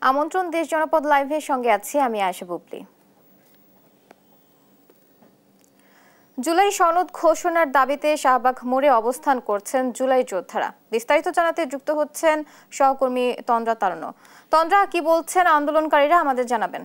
আমন্ত্রণ দেশ জনপদ লাইভের সঙ্গে আছি আমি আয়েশা বুবলি। জুলাই সনদ ঘোষণার দাবিতে শাহবাগ মোড়ে অবস্থান করছেন জুলাই যোদ্ধারা। বিস্তারিত জানাতে যুক্ত হচ্ছেন সহকর্মী তন্দ্রা তারুণ্য। তন্দ্রা, কি বলছেন আন্দোলনকারীরা, আমাদের জানাবেন।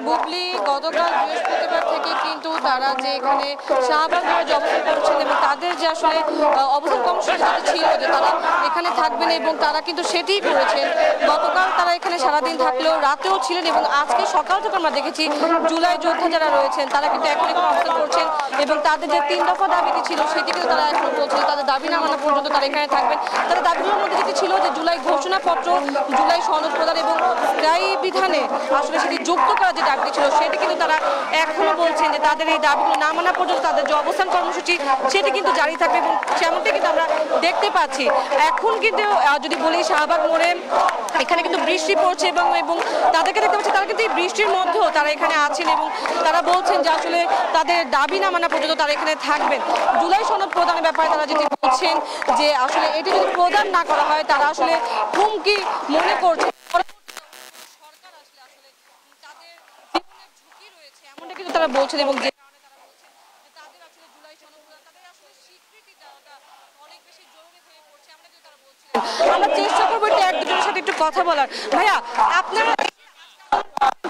বুবলি, গতকাল বৃহস্পতিবার থেকে কিন্তু তারা যে এখানে শাহবাগ মোড়ে অবস্থান করছেন এবং তাদের যে আসলে অবস্থান কর্মসূচি ছিল যে তারা এখানে থাকবেন এবং তারা কিন্তু সেটিই করেছেন। গতকাল তারা এখানে সারাদিন থাকলেও রাতেও ছিলেন এবং আজকে সকাল থেকে আমরা দেখেছি জুলাই যোদ্ধা যারা রয়েছেন তারা কিন্তু এখন এখানে অবস্থান করছেন এবং তাদের যে 3 দফা দাবিটি ছিল সেটি কিন্তু তারা এখন বলছেন তাদের দাবি না মানা পর্যন্ত তারা এখানে থাকবেন। তাদের দাবিগুলোর মধ্যে যেটি ছিল যে জুলাই ঘোষণাপত্র, জুলাই সনদ প্রদান এবং স্থায়ী বিধানে আসলে সেটি যুক্ত করা যে দাবিটি ছিল সেটি কিন্তু তারা এখনো বলছেন যে তাদের এই দাবিগুলো না মানা পর্যন্ত তাদের যে অবস্থান কর্মসূচি সেটি কিন্তু জারি থাকবে এবং সেমনটাই কিন্তু আমরা দেখতে পাচ্ছি। এখন কিন্তু যদি বলি শাহবাগ মোড়ে এখানে কিন্তু বৃষ্টি পড়ছে এবং তাদেরকে দেখতে পাচ্ছি তারা কিন্তু এই বৃষ্টির মধ্যেও তারা এখানে আছেন এবং তারা বলছেন যে আসলে তাদের দাবি না মানা পর্যন্ত তারা এখানে থাকবেন। জুলাই সনদ প্রদানের ব্যাপারে তারা যেটি বলছেন যে আসলে এটি যদি প্রদান না করা হয় তারা আসলে হুমকি মনে করছে, কিন্তু তারা বলছেন এবং যে তাদের আসলে জুলাই সনদ তাদের আসলে স্বীকৃতি দেওয়াটা অনেক বেশি জরুরি হয়ে পড়ছে। আমরা কিন্তু তারা বলছিলেন আমরা চেষ্টা করবো একটু এক দুজনের সাথে একটু কথা বলার। ভাইয়া, আপনারা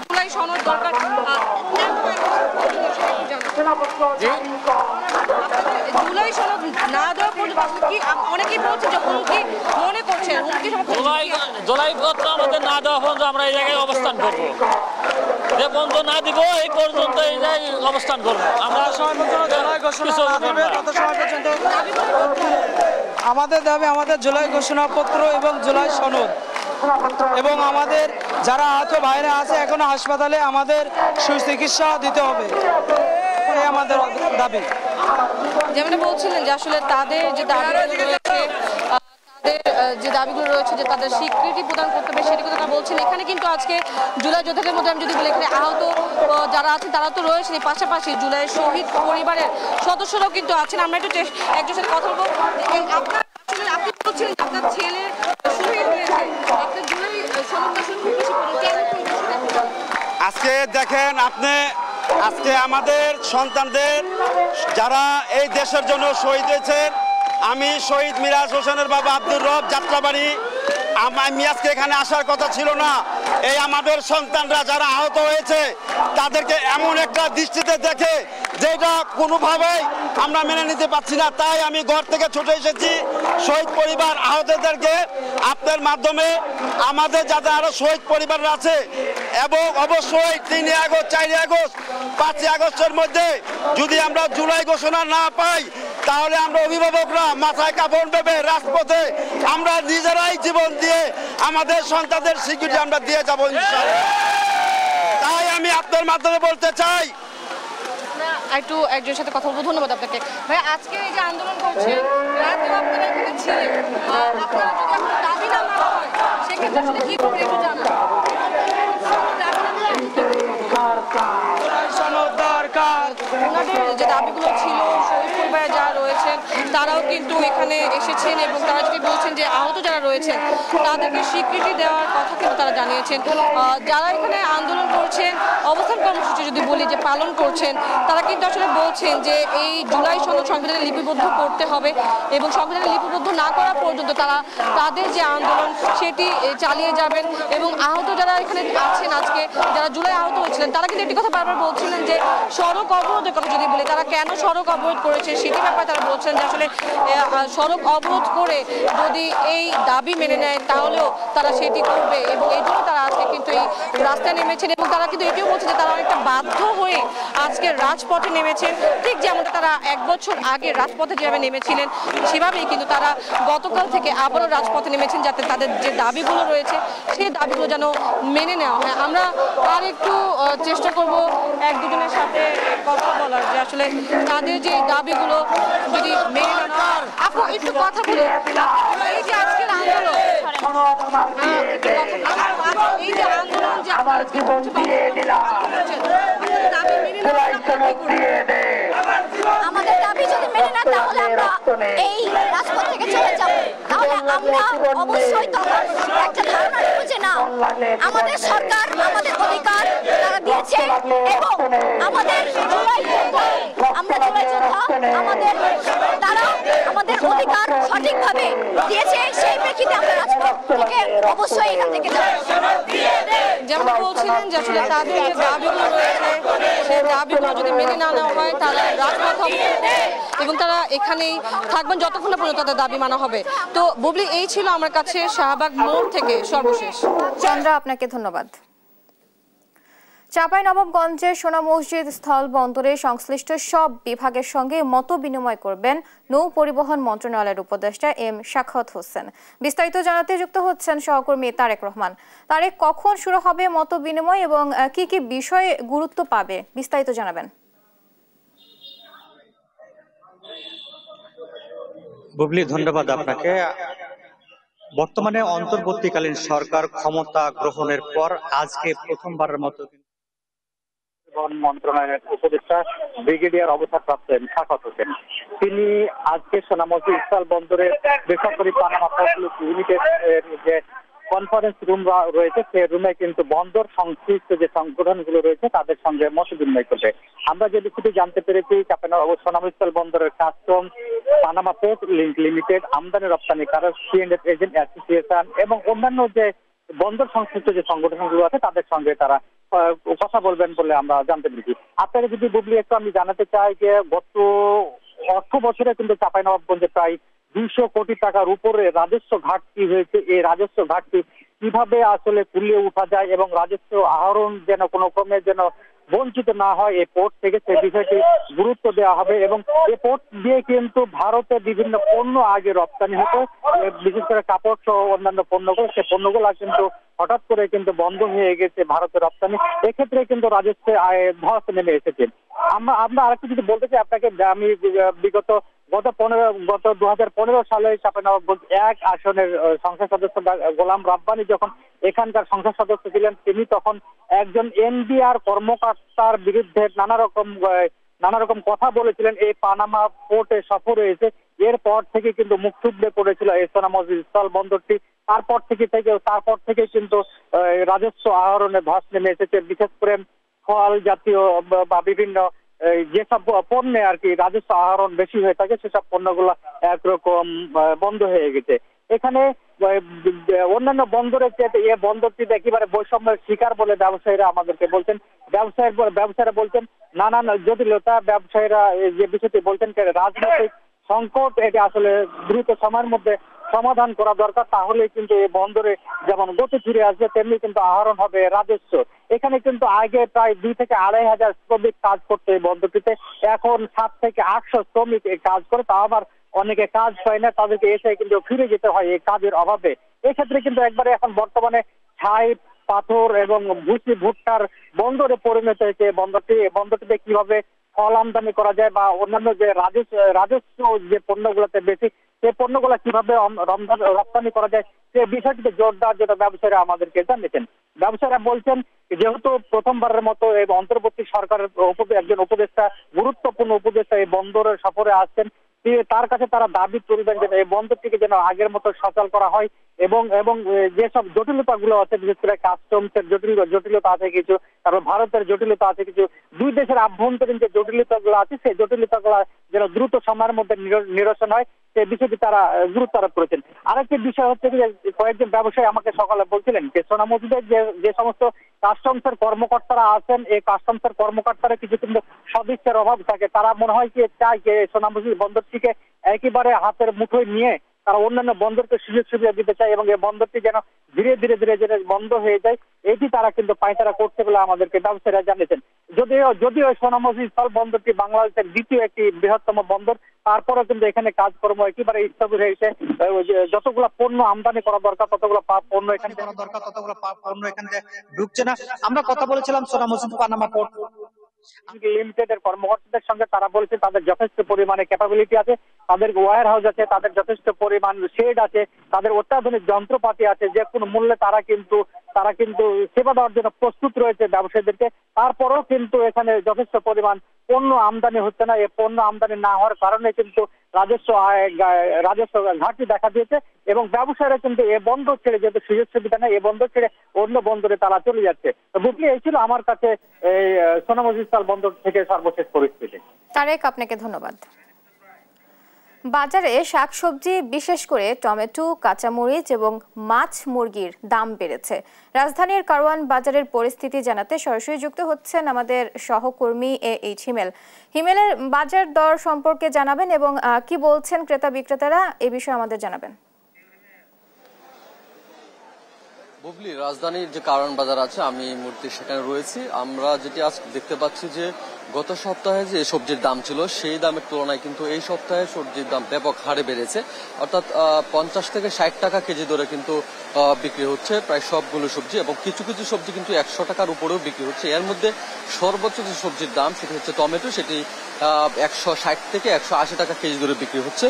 জুলাই সনদ দরকার জুলাই সনদ না দেওয়া পর্যন্ত কি অনেকেই বলছেন যে হুমকি মনে করছেন জুলাই পত্র আমাদের না দেওয়া পর্যন্ত আমরা এই জায়গায় অবস্থান করবো, যে পর্যন্ত না দিব এই পর্যন্ত এই জায়গায় অবস্থান করবো। আমরা আমাদের দাবি আমাদের জুলাই ঘোষণাপত্র এবং জুলাই সনদ এবং আমাদের যারা আহত ভাইরা আছে এখনো হাসপাতালে আমাদের সুচিকিৎসা দিতে হবে, এই আমাদের দাবি। যেমনটা বলছিলেন যে আসলে তাদের যে দাবিগুলো রয়েছে যে দাবিগুলো রয়েছে যে তাদের স্বীকৃতি প্রদান করতে হবে সেটি কথা বলছেন। এখানে কিন্তু আজকে জুলাই যোদ্ধাদের মধ্যে আমি যদি বলি এখানে আহত যারা আছেন তারা তো রয়েছেন, পাশাপাশি জুলাই শহীদ পরিবারের সদস্যরাও কিন্তু আছেন। আমরা একটু একজনের সাথে কথা বলবো। আপনার আসলে আপনি বলছিলেন আপনার ছেলের শহীদ হয়েছে, আপনার জুলাই আজকে দেখেন আপনি আজকে আমাদের সন্তানদের যারা এই দেশের জন্য শহীদ হয়েছেন, আমি শহীদ মিরাজ হোসেনের বাবা আব্দুর রব যাত্রাবাড়ি, আমি আজকে এখানে আসার কথা ছিল না। এই আমাদের সন্তানরা যারা আহত হয়েছে তাদেরকে এমন একটা দৃষ্টিতে দেখে যেটা কোনোভাবেই আমরা মেনে নিতে পারছি না। তাই আমি ঘর থেকে ছুটে এসেছি শহীদ পরিবার আহতদেরকে আপনার মাধ্যমে আমাদের যাদের আরো শহীদ পরিবার আছে এবং অবশ্যই 3 আগস্ট, 4 আগস্ট, 5 আগস্টের মধ্যে যদি আমরা জুলাই ঘোষণা না পাই তাহলে আমরা অভিভাবকরা মাথায় কাপড় ভেবে রাজপথে আমরা নিজেরাই জীবন দিয়ে আমাদের সন্তানদের স্বীকৃতি আমরা দিয়ে যাবো ইনশাআল্লাহ। তাই আমি আপনার মাধ্যমে বলতে চাই। একটু একজনের সাথে কথা বলবো। ধন্যবাদ আপনাকে। ভাই, আজকে এই যে আন্দোলন করছেন রাতেও আপনারা এখানে ছিলেন, আপনারা যদি এখন দাবি না মানা হয় সেক্ষেত্রে আসলে কি করবেন একটু জানান। ওনাদের যে দাবিগুলো ছিল শহীদ পরিবারে যারা রয়েছেন তারাও কিন্তু এখানে এসেছেন এবং তারা যদি বলছেন যে আহত যারা রয়েছেন তাদেরকে স্বীকৃতি দেওয়ার কথা কিন্তু তারা জানিয়েছেন। যারা এখানে আন্দোলন করছেন, অবস্থান কর্মসূচি যদি বলি যে পালন করছেন, তারা কিন্তু আসলে বলছেন যে এই জুলাই সনদ সংবিধানে লিপিবদ্ধ করতে হবে এবং সংবিধানে লিপিবদ্ধ না করা পর্যন্ত তারা তাদের যে আন্দোলন সেটি চালিয়ে যাবেন। এবং আহত যারা এখানে আছেন আজকে যারা জুলাই আহত হয়েছিলেন তারা কিন্তু একটি কথা বারবার বলছিলেন যে সড়ক অবরোধের কথা যদি বলি তারা কেন সড়ক অবরোধ করেছে সেটি ব্যাপারে তারা বলছেন যে আসলে সড়ক অবরোধ করে যদি এই দাবি মেনে নেয় তাহলেও তারা সেটি করবে এবং এই জন্য তারা আজকে কিন্তু এই রাস্তায় নেমেছেন এবং তারা কিন্তু এটিও বলছে যে তারা অনেকটা বাধ্য হয়ে আজকে রাজপথে নেমেছেন। ঠিক যেমনটা তারা 1 বছর আগে রাজপথে যেভাবে নেমেছিলেন সেভাবেই কিন্তু তারা গতকাল থেকে আবারও রাজপথে নেমেছেন যাতে তাদের যে দাবিগুলো রয়েছে সেই দাবিগুলো যেন মেনে নেওয়া হয়। আমরা আর একটু চেষ্টা করব এক দুজনের সাথে কথা বলার যে আসলে তাদের যে দাবিগুলো যদি মেনে নেওয়া হয়। আপু একটু কথা বলি, এই যে আজকের আন্দোলন এই যে আন্দোলন আমার জীবন দিয়ে দিলাম, জুলাই সনদ দিয়ে দে। আমাদের দাবি যদি মেনে না তাহলে আমরা এই রাজপথ থেকে চলে যাব। তাহলে আমরা অবশ্যই তখন একটা ধারণা নেব যে না, আমাদের সরকার আমাদের অধিকার তারা দিয়েছে এবং আমাদের জুলাই যোদ্ধা, আমরা জুলাই যোদ্ধা, আমাদের তারা আমাদের অধিকার সঠিকভাবে দিয়েছে। সেই প্রেক্ষিতে আমরা রাজপথ থেকে অবশ্যই এখান থেকে যাব। যেমন বলছিলেন যে আসলে তাদের যে দাবিগুলো রয়েছে সেই দাবিগুলো যদি মেনে না নেওয়া হয় তারা রাজপথ অবস্থান এবং তারা এখানেই থাকবেন যতক্ষণ না পর্যন্ত তাদের দাবি মানা হবে। তো বুবলি, এই ছিল আমার কাছে শাহবাগ মোড় থেকে সর্বশেষ। চন্দ্রা, আপনাকে ধন্যবাদ। চাঁপাইনবাবগঞ্জের সোনা মসজিদ স্থল বন্দরে সংশ্লিষ্ট সব বিভাগের সঙ্গে মত বিনিময় করবেন নৌ পরিবহন মন্ত্রণালয়ের উপদেষ্টা এম শাখাওয়াত হোসেন। বিস্তারিত জানাতে যুক্ত হচ্ছেন সহকর্মী তারেক রহমান। তারেক, কখন শুরু হবে মত বিনিময় এবং কি কি বিষয়ে গুরুত্ব পাবে, বিস্তারিত জানাবেন। বুবলি, ধন্যবাদ আপনাকে। বর্তমানে অন্তর্বর্তীকালীন সরকার ক্ষমতা গ্রহণের পর আজকে প্রথমবারের মতো মন্ত্রণালয়ের উপদেষ্টা ব্রিগেডিয়ার অবসরপ্রাপ্ত শাখাওয়াত হোসেন তিনি আজকে সোনা মসজিদ স্থল বন্দরের বেসরকারি পানামা পোর্ট লিমিটেড যে কনফারেন্স রুম রয়েছে সেই রুমে কিন্তু বন্দর সংশ্লিষ্ট যে সংগঠনগুলো রয়েছে তাদের সঙ্গে মত বিনিময় করবে। আমরা যে বিষয়টি জানতে পেরেছি, চাঁপাইনবাবগঞ্জ সোনা মসজিদ স্থল বন্দরের কাস্টম, পানামা পোর্ট লিমিটেড, আমদানি রপ্তানিকারক, সিএনএফ এজেন্ট অ্যাসোসিয়েশন এবং অন্যান্য যে বন্দর সংশ্লিষ্ট যে সংগঠনগুলো আছে তাদের সঙ্গে তারা কথা বলবেন বলে আমরা জানতে পেরেছি। আপনাকে যদি বুবলি একটু আমি জানাতে চাই যে গত অর্থ বছরে কিন্তু চাঁপাইনবাবগঞ্জে প্রায় 200 কোটি টাকার উপরে রাজস্ব ঘাটতি হয়েছে। এই রাজস্ব ঘাটতি কিভাবে আসলে কুলিয়ে উঠা যায় এবং রাজস্ব আহরণ যেন কোনো ক্রমে যেন বঞ্চিত না হয় এই পোর্ট থেকে, সে বিষয়টি গুরুত্ব দেওয়া হবে। এবং এই পোর্ট দিয়ে কিন্তু ভারতে বিভিন্ন পণ্য আগে রপ্তানি হতো, বিশেষ করে কাপড় সহ অন্যান্য পণ্যগুলো, সে পণ্যগুলো কিন্তু হঠাৎ করে কিন্তু বন্ধ হয়ে গেছে ভারতের রপ্তানি। এক্ষেত্রে কিন্তু রাজস্বে ধস নেমে এসেছে। আমরা আরেকটু যদি বলতে চাই আপনাকে, আমি গত 2015 সালে চাঁপাইনবাবগঞ্জ 1 আসনের সংসদ সদস্য গোলাম রাব্বানী যখন এখানকার সংসদ সদস্য ছিলেন, তিনি তখন একজন এনবিআর কর্মকর্তার বিরুদ্ধে নানা রকম কথা বলেছিলেন। এই পানামা পোর্টে সফর হয়েছে, এরপর থেকে কিন্তু মুখ থুবড়ে পড়েছিল এই সোনা মসজিদ স্থল বন্দরটি। তারপর থেকে কিন্তু রাজস্ব আহরণে ধস নেমে এসেছে। বিশেষ করে ফল জাতীয় বা বিভিন্ন যেসব পণ্যে আর কি রাজস্ব আহরণ বেশি হয়ে থাকে সেসব পণ্যগুলো একরকম বন্ধ হয়ে গেছে। এখানে অন্যান্য বন্দরের চেয়ে এই বন্দরটি একেবারে বৈষম্যের শিকার বলে ব্যবসায়ীরা আমাদেরকে বলছেন। ব্যবসায়ীরা বলছেন নানান জটিলতা, ব্যবসায়ীরা যে বিষয়টি বলছেন রাজনৈতিক সংকট, এটা আসলে দ্রুত সময়ের মধ্যে সমাধান করা দরকার। তাহলে কিন্তু এই বন্দরে যেমন গতি ফিরে আসবে তেমনি কিন্তু আহরণ হবে রাজস্ব। এখানে কিন্তু আগে প্রায় 2 থেকে 2.5 হাজার শ্রমিক কাজ করতে এই বন্দরটিতে, এখন 7 থেকে 800 শ্রমিক কাজ করে। তা আবার অনেকে কাজ পায় না, তাদেরকে এসে কিন্তু ফিরে যেতে হয় এই কাজের অভাবে। এক্ষেত্রে কিন্তু একবারে এখন বর্তমানে ছাই, পাথর এবং ভুসি ভুট্টার বন্দরে পরিণত হয়েছে বন্দরটিতে কিভাবে ফল আমদানি করা যায় বা অন্যান্য যে রাজস্ব যে পণ্যগুলোতে বেশি, সেই পণ্যগুলো কিভাবে রপ্তানি করা যায় সে বিষয়টিতে জোরদার যেটা ব্যবসায়ীরা আমাদেরকে জানিয়েছেন। ব্যবসায়ীরা বলছেন যেহেতু প্রথমবারের মতো এই অন্তর্বর্তী সরকারের একজন উপদেষ্টা, গুরুত্বপূর্ণ উপদেষ্টা এই বন্দরের সফরে আসছেন, তার কাছে তারা দাবি তুলবেন যে এই বন্দরটিকে যেন আগের মতো সচল করা হয় এবং যেসব জটিলতাগুলো আছে, বিশেষ করে কাস্টমসের জটিলতা আছে কিছু, তারপর ভারতের জটিলতা আছে কিছু, দুই দেশের আভ্যন্তরীণ যে জটিলতাগুলো আছে সেই জটিলতাগুলো যেন দ্রুত সময়ের মধ্যে নিরসন হয় সেই বিষয়টি তারা গুরুত্ব আরোপ করেছেন। আরেকটি বিষয় হচ্ছে যে কয়েকজন ব্যবসায়ী আমাকে সকালে বলছিলেন যে সোনা মসজিদের যে সমস্ত কাস্টমসের কর্মকর্তারা আছেন, এই কাস্টমসের কর্মকর্তারা কিছু কিন্তু সদিচ্ছার অভাব থাকে। তারা মনে হয় কি চায় যে সোনা মসজিদ বন্দরটিকে একেবারে হাতের মুঠোয় নিয়ে তারা অন্যান্য বন্দরকে সুযোগ সুবিধা দিতে চায় এবং এই বন্দরটি যেন ধীরে ধীরে বন্ধ হয়ে যায়, এটি তারা কিন্তু পায়তারা করছে বলে আমাদেরকে ব্যবসায়ীরা জানিয়েছেন। যদিও সোনা মসজিদ স্থল বন্দরটি বাংলাদেশের দ্বিতীয় একটি বৃহত্তম বন্দর, তারপরেও কিন্তু এখানে কাজকর্ম একেবারে স্থবির হয়েছে। যতগুলো পণ্য আমদানি করা দরকার ততগুলো পণ্য এখানে ঢুকছে না। আমরা কথা বলেছিলাম সোনা মসজিদ পানামা পোর্ট লিমিটেডের কর্মকর্তাদের সঙ্গে, তারা বলছে তাদের যথেষ্ট পরিমাণে ক্যাপাবিলিটি আছে, তাদের ওয়্যার হাউস আছে, তাদের যথেষ্ট পরিমাণ শেড আছে, তাদের অত্যাধুনিক যন্ত্রপাতি আছে, যে কোনো মূল্যে তারা কিন্তু তারা কিন্তু সেবা দেওয়ার জন্য প্রস্তুত রয়েছে ব্যবসায়ীদেরকে। তারপরেও কিন্তু এখানে যথেষ্ট পরিমাণ পণ্য আমদানি হচ্ছে না। এই পণ্য আমদানি না হওয়ার কারণে কিন্তু রাজস্ব ঘাটতি দেখা দিয়েছে এবং ব্যবসায়ীরা কিন্তু এ বন্দর ছেড়ে, যেহেতু সুযোগ সুবিধা নেই, এ বন্দর ছেড়ে অন্য বন্দরে তারা চলে যাচ্ছে। তো বুঝলি, এই ছিল আমার কাছে এই সোনামুজিস্তাল বন্দর থেকে সর্বশেষ পরিস্থিতি। তারেক, আপনাকে ধন্যবাদ। বাজারে শাকসবজি, বিশেষ করে টমেটো, কাঁচামরিচ এবং মাছ মুরগির দাম বেড়েছে। রাজধানীর কারওয়ান বাজারের পরিস্থিতি জানাতে সরাসরি যুক্ত হচ্ছেন আমাদের সহকর্মী এইচ হিমেল। হিমেলের বাজার দর সম্পর্কে জানাবেন এবং কি বলছেন ক্রেতা বিক্রেতারা, এ বিষয়ে আমাদের জানাবেন। বুবলি, রাজধানীর যে কারওয়ান বাজার আছে, আমি এই মুহূর্তে সেখানে রয়েছি। আমরা যেটি আজ দেখতে পাচ্ছি যে গত সপ্তাহে যে সবজির দাম ছিল সেই দামের তুলনায় কিন্তু এই সপ্তাহে সবজির দাম ব্যাপক হারে বেড়েছে। অর্থাৎ 50 থেকে 60 টাকা কেজি দরে কিন্তু বিক্রি হচ্ছে প্রায় সবগুলো সবজি, এবং কিছু কিছু সবজি কিন্তু 100 টাকার উপরেও বিক্রি হচ্ছে। এর মধ্যে সর্বোচ্চ যে সবজির দাম সেটি হচ্ছে টমেটো, সেটি 160 থেকে 180 টাকা কেজি দরে বিক্রি হচ্ছে।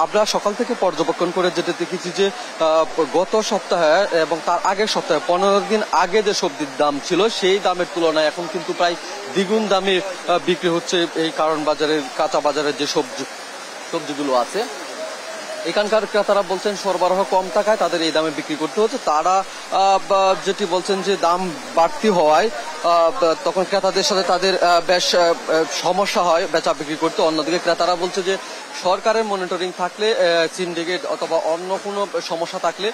আমরা সকাল থেকে পর্যবেক্ষণ করে যেতে দেখেছি যে গত সপ্তাহে এবং তার আগের সপ্তাহে 15 দিন আগে যে সবজির দাম ছিল সেই দামের তুলনায় এখন কিন্তু প্রায় দ্বিগুণ দামে বিক্রি হচ্ছে এই কারওয়ান বাজারের, কাঁচা বাজারের যে সবজিগুলো আছে। এখানকার ক্রেতারা বলছেন সরবরাহ কম টাকায় তাদের এই দামে বিক্রি করতে হচ্ছে। তারা যেটি বলছেন যে দাম বাড়তি হওয়ায় তখন ক্রেতাদের সাথে তাদের বেশ সমস্যা হয় বেচা বিক্রি করতে। অন্যদিকে ক্রেতারা বলছে যে সরকারের মনিটরিং থাকলে, সিন্ডিকেট অথবা অন্য কোনো সমস্যা থাকলে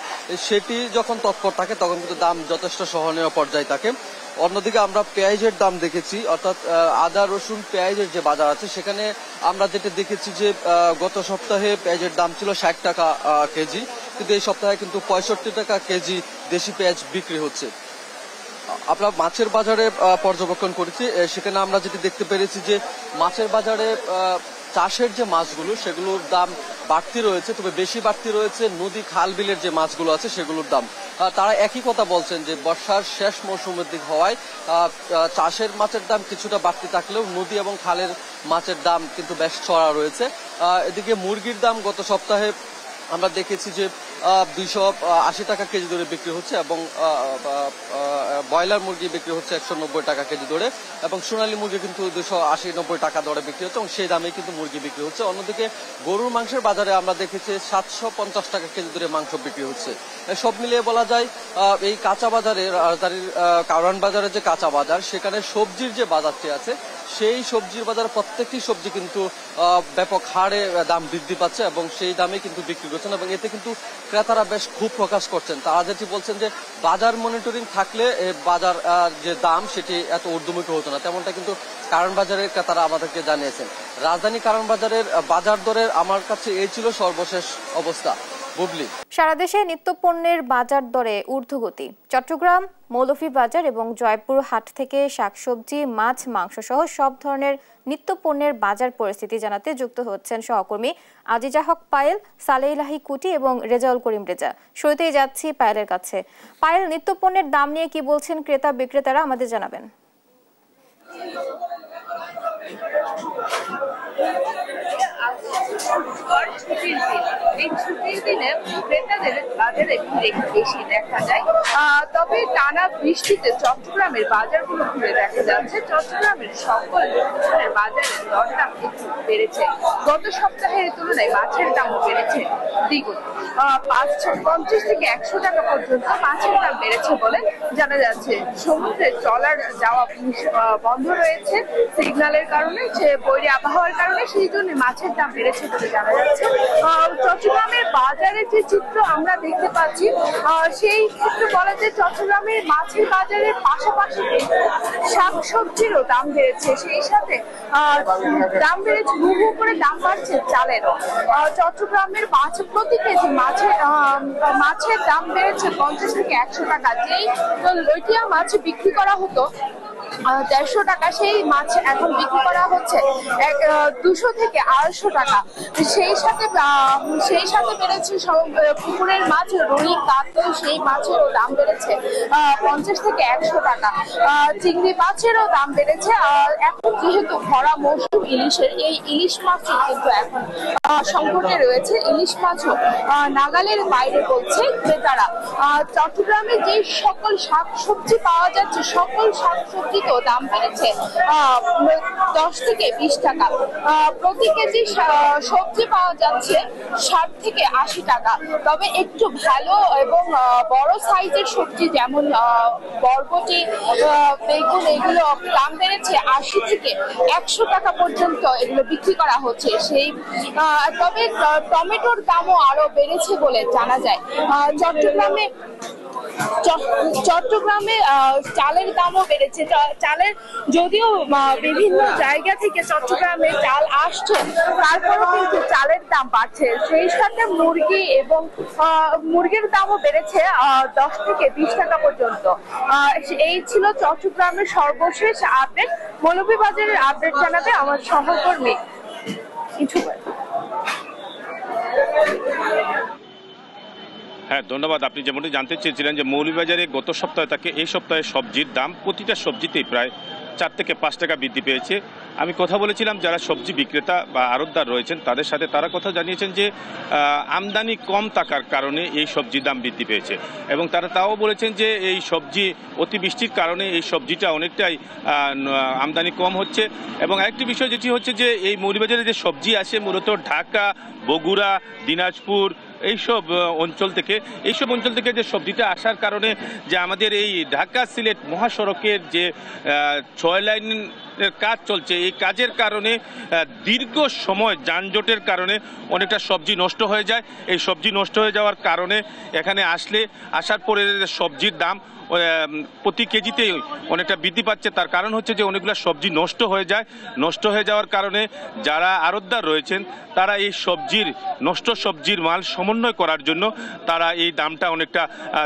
সেটি যখন তৎপর থাকে তখন কিন্তু দাম যথেষ্ট সহনীয় পর্যায়ে থাকে। অন্যদিকে আমরা পেঁয়াজের দাম দেখেছি, অর্থাৎ আদা, রসুন, পেঁয়াজের যে বাজার আছে সেখানে আমরা যেটা দেখেছি যে গত সপ্তাহে পেঁয়াজের দাম ছিল 60 টাকা কেজি, কিন্তু এই সপ্তাহে কিন্তু 65 টাকা কেজি দেশি পেঁয়াজ বিক্রি হচ্ছে। আমরা মাছের বাজারে পর্যবেক্ষণ করেছি, সেখানে আমরা যেটি দেখতে পেরেছি যে মাছের বাজারে চাষের যে মাছগুলো সেগুলোর দাম বাড়তি রয়েছে, তবে বেশি বাড়তি রয়েছে নদী, খাল, বিলের যে মাছগুলো আছে সেগুলোর দাম। তারা একই কথা বলছেন যে বর্ষার শেষ মৌসুমের দিক হওয়ায় চাষের মাছের দাম কিছুটা বাড়তি থাকলেও নদী এবং খালের মাছের দাম কিন্তু বেশ চড়া রয়েছে। এদিকে মুরগির দাম গত সপ্তাহে আমরা দেখেছি যে 280 টাকা কেজি দরে বিক্রি হচ্ছে, এবং ব্রয়লার মুরগি বিক্রি হচ্ছে 190 টাকা কেজি দরে, এবং সোনালী মুরগি কিন্তু 280-90 টাকা দরে বিক্রি হচ্ছে, এবং সেই দামে কিন্তু মুরগি বিক্রি হচ্ছে। অন্যদিকে গরুর মাংসের বাজারে আমরা দেখেছি 750 টাকা কেজি দরে মাংস বিক্রি হচ্ছে। সব মিলিয়ে বলা যায় এই কাঁচা বাজারে, রাজধানীর কারওয়ান বাজারে যে কাঁচা বাজার, সেখানে সবজির যে বাজারটি আছে সেই সবজির বাজারে প্রত্যেকটি সবজি কিন্তু ব্যাপক হারে দাম বৃদ্ধি পাচ্ছে এবং সেই দামে কিন্তু বিক্রি করছেন, এবং এতে কিন্তু ক্রেতারা বেশ ক্ষোভ প্রকাশ করছেন। তারা যেটি বলছেন যে বাজার মনিটরিং থাকলে বাজার যে দাম সেটি এত ঊর্ধ্বমুখী হতো না, তেমনটা কিন্তু কারওয়ান বাজারের ক্রেতারা আমাদেরকে জানিয়েছেন। রাজধানী কারওয়ান বাজারের বাজার দরের আমার কাছে এই ছিল সর্বশেষ অবস্থা। বুবলি, সারা দেশে নিত্যপণ্যের বাজার দরে ঊর্ধ্বগতি। চট্টগ্রাম, মৌলভীবাজার এবং জয়পুর হাট থেকে শাকসবজি, মাছ, মাংস সহ সব ধরনের নিত্যপণ্যের বাজার পরিস্থিতি জানাতে যুক্ত হচ্ছেন সহকর্মী আজিজা হক পায়েল, সালেইলাহি কুটি এবং রেজাউল করিম রেজা। শুরুতেই যাচ্ছি পায়েলের কাছে। পায়েল, নিত্যপণ্যের দাম নিয়ে কি বলছেন ক্রেতা বিক্রেতারা, আমাদের জানাবেন। এই ছুটির দিনে ক্রেতাদের বাজারে ভিড় একটু বেশি দেখা যায়, তবে টানা বৃষ্টিতে চট্টগ্রামের বাজারগুলো ঘুরে দেখা যাচ্ছে চট্টগ্রামের সকল বাজারের দরদাম একটু বেড়েছে। গত সপ্তাহের তুলনায় মাছের দামও বেড়েছে দ্বিগুণ। 50 থেকে 100 টাকা পর্যন্ত মাছের দাম বেড়েছে বলে জানা যাচ্ছে। সমুদ্রে ট্রলার যাওয়া বন্ধ রয়েছে সিগন্যালের কারণে, যে বৈরী আবহাওয়ার কারণে, সেই জন্য মাছের দাম বেড়েছে বলে জানা যাচ্ছে। চট্টগ্রামের বাজারে যে চিত্র আমরা দেখতে পাচ্ছি, সেই ক্ষেত্রে বলা যায় চট্টগ্রামের মাছের বাজারের পাশাপাশি শাকসবজিরও দাম বেড়েছে, সেই সাথে দাম বেড়েছে, হু হু করে দাম বাড়ছে চালেরও। চট্টগ্রামের প্রতি কেজি মাছের দাম বেড়েছে 50 থেকে 100 টাকা। যেই লইটিয়া মাছ বিক্রি করা হতো 150 টাকা, সেই মাছ এখন বিক্রি করা হচ্ছে 200 থেকে 250 টাকা। সেই সাথে বেড়েছে পুকুরের মাছ, রুই, কাতল, সেই মাছেরও দাম বেড়েছে 50 থেকে 100 টাকা। চিংড়ি মাছেরও দাম বেড়েছে। এখন যেহেতু ভরা মৌসুম ইলিশের, এই ইলিশ মাছও কিন্তু এখন সংকটে রয়েছে। ইলিশ মাছও নাগালের বাইরে বলছে ক্রেতারা। চট্টগ্রামে যে সকল শাকসবজি পাওয়া যাচ্ছে, সকল শাকসবজিতেও দাম বেড়েছে 10 থেকে 20 টাকা। প্রতি কেজি সবজি পাওয়া যাচ্ছে 60 থেকে 80 টাকা। তবে একটু ভালো এবং বড় সাইজের সবজি যেমন বরবটি, বেগুন, এগুলো দাম বেড়েছে 80 থেকে 100 টাকা পর্যন্ত এগুলো বিক্রি করা হচ্ছে। তবে টমেটোর দামও আরো বেড়েছে বলে জানা যায়। চট্টগ্রামে চালের দামও বেড়েছে। চালের যদিও বিভিন্ন জায়গা থেকে চট্টগ্রামে চাল আসছে, তারপরেও কিন্তু চালের দাম বাড়ছে। সেই সাথে মুরগির দামও বেড়েছে 10 থেকে 20 টাকা পর্যন্ত। এই ছিল চট্টগ্রামের সর্বশেষ আপডেট। মৌলভীবাজারের আপডেট জানাবে আমার সহকর্মী কিছু। হ্যাঁ, ধন্যবাদ। আপনি যেমনটি জানতে চেয়েছিলেন যে মৌলভীবাজারে গত সপ্তাহে থেকে এই সপ্তাহে সবজির দাম প্রতিটা সবজিতেই প্রায় 4 থেকে 5 টাকা বৃদ্ধি পেয়েছে। আমি কথা বলেছিলাম যারা সবজি বিক্রেতা বা আড়তদার রয়েছেন তাদের সাথে, তারা কথা জানিয়েছেন যে আমদানি কম থাকার কারণে এই সবজির দাম বৃদ্ধি পেয়েছে এবং তারা তাও বলেছেন যে এই সবজি অতিবৃষ্টির কারণে এই সবজিটা অনেকটাই আমদানি কম হচ্ছে। এবং আরেকটি বিষয় যেটি হচ্ছে যে এই মৌলভীবাজারে যে সবজি আসে মূলত ঢাকা, বগুড়া, দিনাজপুর এইসব অঞ্চল থেকে যে সবজিটা আসার কারণে যে আমাদের এই ঢাকা সিলেট মহাসড়কের যে 6 লাইনের কাজ চলছে, এই কাজের কারণে দীর্ঘ সময় যানজটের কারণে অনেকটা সবজি নষ্ট হয়ে যায়। এই সবজি নষ্ট হয়ে যাওয়ার কারণে এখানে আসার পরে সবজির দাম প্রতি কেজিতেই অনেকটা বৃদ্ধি পাচ্ছে। তার কারণ হচ্ছে যে অনেকগুলো সবজি নষ্ট হয়ে যাওয়ার কারণে যারা আড়তদার রয়েছেন তারা এই নষ্ট সবজির মাল সমন্বয় করার জন্য তারা এই দামটা অনেকটা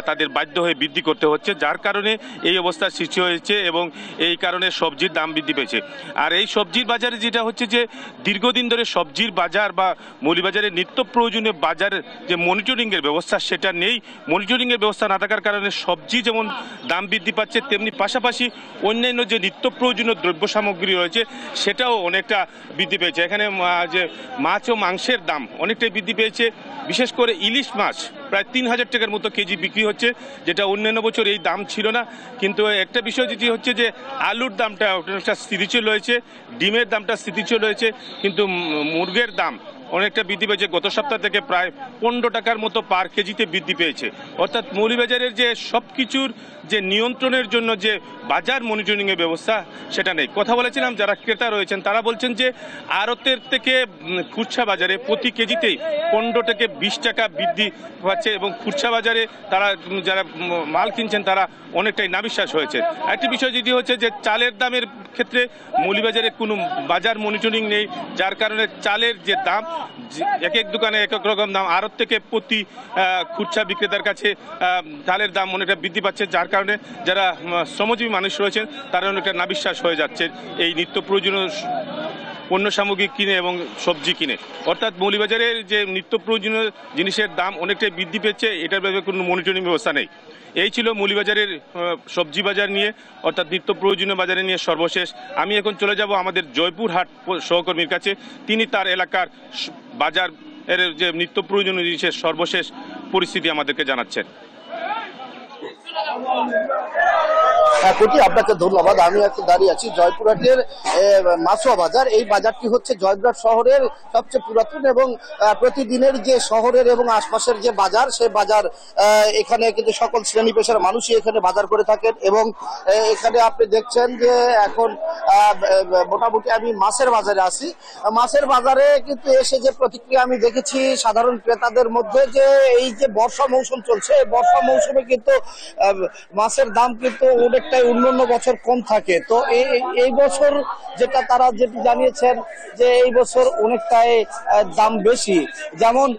তাদের বাধ্য হয়ে বৃদ্ধি করতে হচ্ছে, যার কারণে এই অবস্থার সৃষ্টি হয়েছে এবং এই কারণে সবজির দাম বৃদ্ধি পেয়েছে। আর এই সবজির বাজারে যেটা হচ্ছে যে দীর্ঘদিন ধরে সবজির বাজার বা মৌলভীবাজারের নিত্য প্রয়োজনীয় বাজারের যে মনিটরিংয়ের ব্যবস্থা সেটা নেই। মনিটরিংয়ের ব্যবস্থা না থাকার কারণে সবজি যেমন দাম বৃদ্ধি পাচ্ছে, তেমনি পাশাপাশি অন্যান্য যে নিত্য প্রয়োজনীয় দ্রব্য সামগ্রী রয়েছে সেটাও অনেকটা বৃদ্ধি পেয়েছে। এখানে যে মাছ ও মাংসের দাম অনেকটাই বৃদ্ধি পেয়েছে। বিশেষ করে ইলিশ মাছ প্রায় 3000 টাকার মতো কেজি বিক্রি হচ্ছে, যেটা অন্যান্য বছর এই দাম ছিল না। কিন্তু একটা বিষয় যেটি হচ্ছে যে আলুর দামটা অনেকটা স্থিতিশীল রয়েছে, ডিমের দামটা স্থিতিশীল রয়েছে, কিন্তু মুরগের দাম অনেকটা বৃদ্ধি পেয়েছে। গত সপ্তাহ থেকে প্রায় 15 টাকার মতো পার কেজিতে বৃদ্ধি পেয়েছে। অর্থাৎ মৌলভীবাজারের যে সব কিছুর যে নিয়ন্ত্রণের জন্য যে বাজার মনিটরিংয়ের ব্যবস্থা সেটা নেই। কথা বলেছিলাম যারা ক্রেতা রয়েছেন তারা বলছেন যে আড়তের থেকে খুচরা বাজারে প্রতি কেজিতেই 15 থেকে 20 টাকা বৃদ্ধি পাচ্ছে এবং খুচরা বাজারে তারা যারা মাল কিনছেন তারা অনেকটাই নাবিশ্বাস হয়েছে। একটি বিষয় যেটি হচ্ছে যে চালের দামের ক্ষেত্রে মৌলভীবাজারে কোনো বাজার মনিটরিং নেই, যার কারণে চালের যে দাম এক এক দোকানে এক এক রকম দাম। আড়ত থেকে প্রতি খুচরা বিক্রেতার কাছে চালের দাম অনেকটা বৃদ্ধি পাচ্ছে, যার কারণে যারা শ্রমজীবী মানুষ রয়েছেন তারা অনেকটা নাবিশ্বাস হয়ে যাচ্ছে এই নিত্য প্রয়োজনীয় পণ্য সামগ্রী কিনে এবং সবজি কিনে। অর্থাৎ মৌলভীবাজারের যে নিত্য প্রয়োজনীয় জিনিসের দাম অনেকটাই বৃদ্ধি পেয়েছে, এটার ব্যাপারে কোনো মনিটরিং ব্যবস্থা নেই। এই ছিল মৌলভীবাজারের সবজি বাজার নিয়ে, অর্থাৎ নিত্য প্রয়োজনীয় বাজারে নিয়ে সর্বশেষ। আমি এখন চলে যাব আমাদের জয়পুরহাট সহকর্মীর কাছে, তিনি তার এলাকার বাজার এর যে নিত্য প্রয়োজনীয় জিনিসের সর্বশেষ পরিস্থিতি আমাদেরকে জানাচ্ছেন। কোটি আপনাকে ধন্যবাদ। আমি এখন দাঁড়িয়ে আছি জয়পুরহাটের মাছুয়া বাজার। এই বাজারটি হচ্ছে জয়পুরহাট শহরের সবচেয়ে পুরাতন এবং প্রতিদিনের যে শহরের এবং আশপাশের যে বাজার, সেই বাজার এখানে কিন্তু সকল শ্রেণী পেশার মানুষই এখানে বাজার করে থাকেন। এবং এখানে আপনি দেখছেন যে এখন মোটামুটি আমি মাছের বাজারে আছি। মাছের বাজারে কিন্তু এসে যে প্রতিক্রিয়া আমি দেখেছি সাধারণ ক্রেতাদের মধ্যে, যে এই যে বর্ষা মৌসুম চলছে, এই বর্ষা মৌসুমে কিন্তু মাছের দাম কিন্তু অনেকটাই অন্যান্য বছর কম থাকে। তো এই বছর যেটা তারা যেটি জানিয়েছেন যে এই বছর অনেকটাই দাম বেশি। যেমন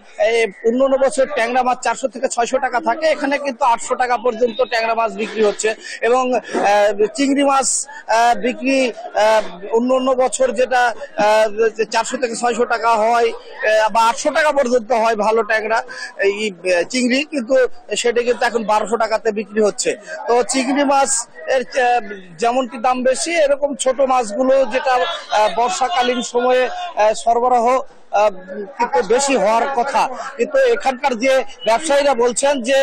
অন্যান্য বছর ট্যাংরা মাছ 400 থেকে 600 টাকা থাকে, এখানে কিন্তু 800 টাকা পর্যন্ত ট্যাংরা মাছ বিক্রি হচ্ছে। এবং চিংড়ি মাছ বিক্রি অন্যান্য বছর যেটা 400 থেকে 600 টাকা হয় বা 800 টাকা পর্যন্ত হয় ভালো ট্যাংরা এই চিংড়ি, কিন্তু সেটা কিন্তু এখন 1200 টাকাতে বিক্রি হচ্ছে। তো চিংড়ি মাছ এর যেমনটি দাম বেশি, এরকম ছোট মাছগুলো যেটা বর্ষাকালীন সময়ে সরবরাহ কিন্তু বেশি হওয়ার কথা, কিন্তু এখানকার যে ব্যবসায়ীরা বলছেন যে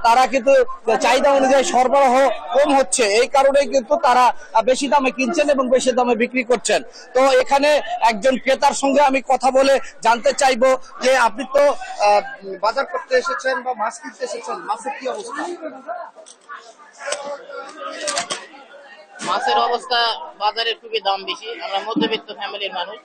তারা কিন্তু চাহিদা অনুযায়ী সরবরাহ কম হচ্ছে, এই কারণেই কিন্তু তারা বেশি দামে কিনছেন এবং বেশি দামে বিক্রি করছেন। তো এখানে একজন ক্রেতার সঙ্গে আমি কথা বলে জানতে চাইবো যে আপনি তো বাজার করতে এসেছেন বা মাছ কিনতে এসেছেন, মাছের কি অবস্থা? মাছের অবস্থা বাজারে খুবই দাম বেশি। আমরা মধ্যবিত্ত ফ্যামিলির মানুষ,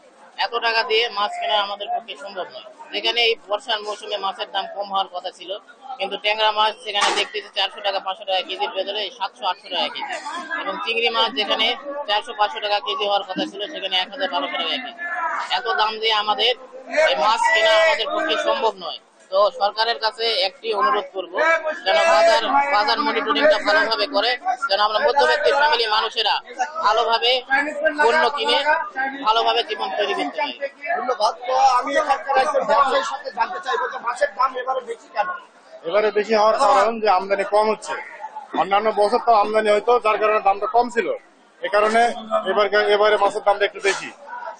এত টাকা দিয়ে মাছ কেনা আমাদের পক্ষে সম্ভব নয়। যেখানে এই বর্ষার মৌসুমে মাছের দাম কম হওয়ার কথা ছিল, কিন্তু ট্যাংরা মাছ সেখানে দেখতেছি 400 টাকা 500 টাকা কেজির ভেতরে 700-800 টাকা কেজি, এবং চিংড়ি মাছ যেখানে 400-500 টাকা কেজি হওয়ার কথা ছিল সেখানে 1000-1200 টাকা কেজি। এত দাম দিয়ে আমাদের এই মাছ কেনা আমাদের পক্ষে সম্ভব নয়। তো সরকারের কাছে একটি অনুরোধ করব, যেন বাজার মনিটরিংটা ভালোভাবে করে, যেন আমরা মধ্যবিত্ত ফ্যামিলি মানুষেরা ভালোভাবে পণ্য কিনে ভালোভাবে জীবন তৈরি করতে পারি। ধন্যবাদ। তো আমি এখানকার একজন ব্যবসায়ীর সাথে জানতে চাইবো যে মাছের দাম এবারে বেশি কেন? এবারে বেশি হওয়ার কারণ যে আমদানি কম হচ্ছে। অন্যান্য বছর তো আমদানি হয়তো, যার কারণে দামটা কম ছিল, এ কারণে এবারে মাছের দামটা একটু বেশি।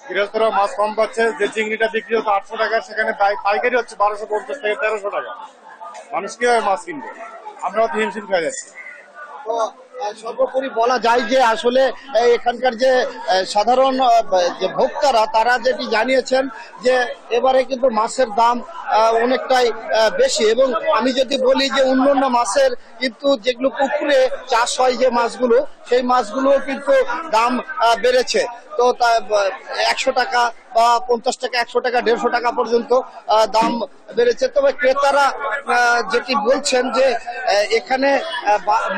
গৃহস্থরা মাছ কম পাচ্ছে। যে চিংড়িটা বিক্রি হচ্ছে 800 টাকা, সেখানে পাইকারি হচ্ছে 1250 থেকে 1300 টাকা। মানুষ কিভাবে মাছ কিনবে? আমরাও তো হিমশিম খেয়ে যাচ্ছি। তো সর্বোপরি বলা যায় যে আসলে এখানকার যে সাধারণ যে ভোক্তারা তারা যেটি জানিয়েছেন যে এবারে কিন্তু মাছের দাম অনেকটাই বেশি। এবং আমি যদি বলি যে অন্যান্য মাছের কিন্তু যেগুলো পুকুরে চাষ হয় যে মাছগুলো, সেই মাছগুলো কিন্তু দাম বেড়েছে। তো 100 টাকা বা 50 টাকা, 100 টাকা, 150 টাকা পর্যন্ত দাম বেড়েছে। তবে ক্রেতারা যেটি বলছেন যে এখানে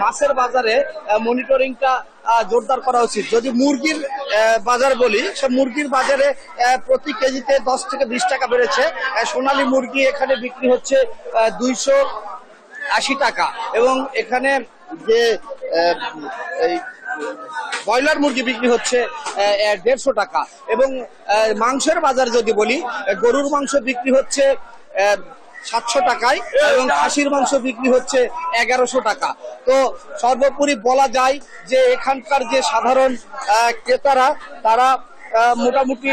মাছের বাজারে মনিটরিংটা জোরদার করা উচিত। যদি মুরগির বাজার বলি, সে মুরগির বাজারে প্রতি কেজিতে 10 থেকে 20 টাকা বেড়েছে। সোনালী মুরগি এখানে বিক্রি হচ্ছে 280 টাকা, এবং এখানে যে ব্রয়লার মুরগি বিক্রি হচ্ছে 150 টাকা। এবং মাংসের বাজার যদি বলি, গরুর মাংস বিক্রি হচ্ছে 700 টাকায় এবং খাসির মাংস বিক্রি হচ্ছে 1100 টাকা। তো সর্বোপরি বলা যায় যে এখানকার যে সাধারণ ক্রেতারা তারা মোটামুটি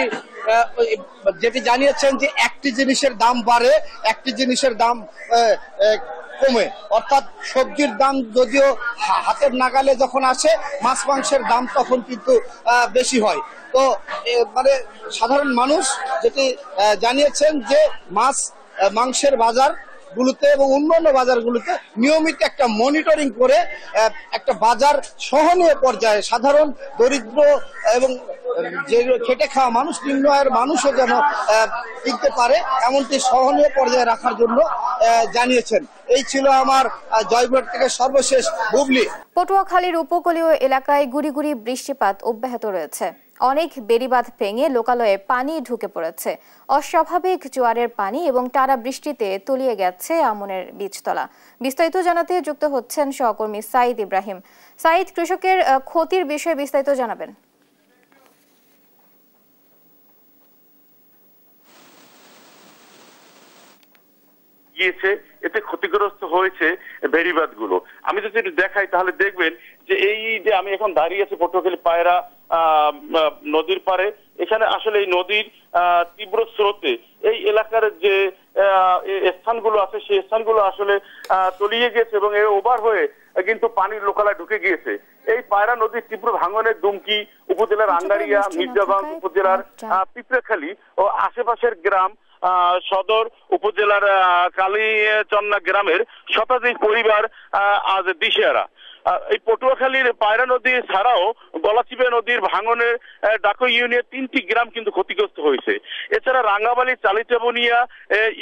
যেটি জানিয়েছেন যে একটি জিনিসের দাম বাড়ে, একটি জিনিসের দাম কমে। অর্থাৎ সবজির দাম যদিও হাতের নাগালে যখন আসে, মাছ মাংসের দাম তখন কিন্তু বেশি হয়। তো মানে সাধারণ মানুষ যেটি জানিয়েছেন যে মাংসের বাজারগুলোতে এবং অন্যান্য বাজারগুলোতে নিয়মিত একটা মনিটরিং করে একটা বাজার সহনীয় পর্যায়ে সাধারণ দরিদ্র এবং যে খেটে খাওয়া মানুষ, নিম্ন আয়ের মানুষও যেন কিনতে পারে, এমনটি সহনীয় পর্যায়ে রাখার জন্য জানিয়েছেন। এই ছিল আমার জয়পুরহাট থেকে সর্বশেষ বুবলি। পটুয়াখালীর উপকূলীয় এলাকায় গুড়ি গুড়ি বৃষ্টিপাত অব্যাহত রয়েছে। অনেক বেড়িবাঁধ ভেঙে লোকালয়ে পানি ঢুকে পড়েছে। অস্বাভাবিক জোয়ারের পানি এবং টানা বৃষ্টিতে তলিয়ে গেছে আমনের বীজতলা। বিস্তারিত জানাতে যুক্ত হচ্ছেন সহকর্মী সাইদ ইব্রাহিম। সাইদ, কৃষকের ক্ষতির বিষয়ে বিস্তারিত জানাবেন। এতে ক্ষতিগ্রস্ত হয়েছে বেড়িবাঁধ গুলো। আমি যদি দেখাই তাহলে দেখবেন যে এই যে আমি এখন দাঁড়িয়ে আছি পটুয়াখালী পায়রা নদীর পারে, এখানে আসলে এই নদীর তীব্র স্রোতে এই এলাকার যে স্থানগুলো আছে সেই স্থানগুলো আসলে তলিয়ে গেছে এবং ওভার হয়ে কিন্তু পানির লোকালয়ে ঢুকে গিয়েছে। এই পায়রা নদীর তীব্র ভাঙনে দুমকি উপজেলার আঙ্গারিয়া, মির্জাগঞ্জ উপজেলার পিঁপড়েখালী ও আশেপাশের গ্রাম, সদর উপজেলার কালীচন্না গ্রামের শতাধিক পরিবার আজ দিশেহারা। এই পটুয়াখালীর পায়রা নদী ছাড়াও গলাচিপা নদীর ভাঙনের ডাকো ইউনিয়নের 3টি গ্রাম কিন্তু ক্ষতিগ্রস্ত হয়েছে। এছাড়া রাঙ্গাবালি চালিতাবনিয়া